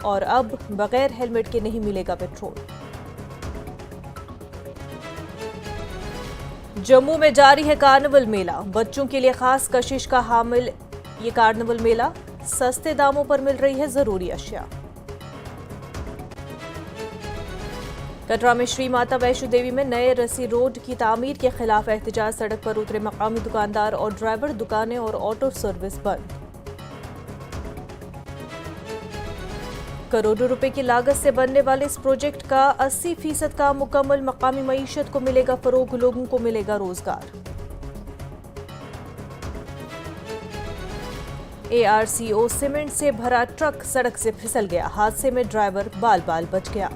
और अब बगैर हेलमेट के नहीं मिलेगा पेट्रोल। जम्मू में जारी है कार्निवल मेला, बच्चों के लिए खास कशिश का हामिल ये कार्निवल मेला। सस्ते दामों पर मिल रही है जरूरी अशिया। कटरा में श्री माता वैष्णो देवी में नए रसी रोड की तामीर के खिलाफ एहतजाज, सड़क पर उतरे मकामी दुकानदार और ड्राइवर, दुकानें और ऑटो सर्विस बंद। करोड़ों रुपए की लागत से बनने वाले इस प्रोजेक्ट का 80% काम मुकम्मल, मकामी मईशत को मिलेगा फरोग, लोगों को मिलेगा रोजगार। ARCO सीमेंट से भरा ट्रक सड़क से फिसल गया, हादसे में ड्राइवर बाल बाल बच गया।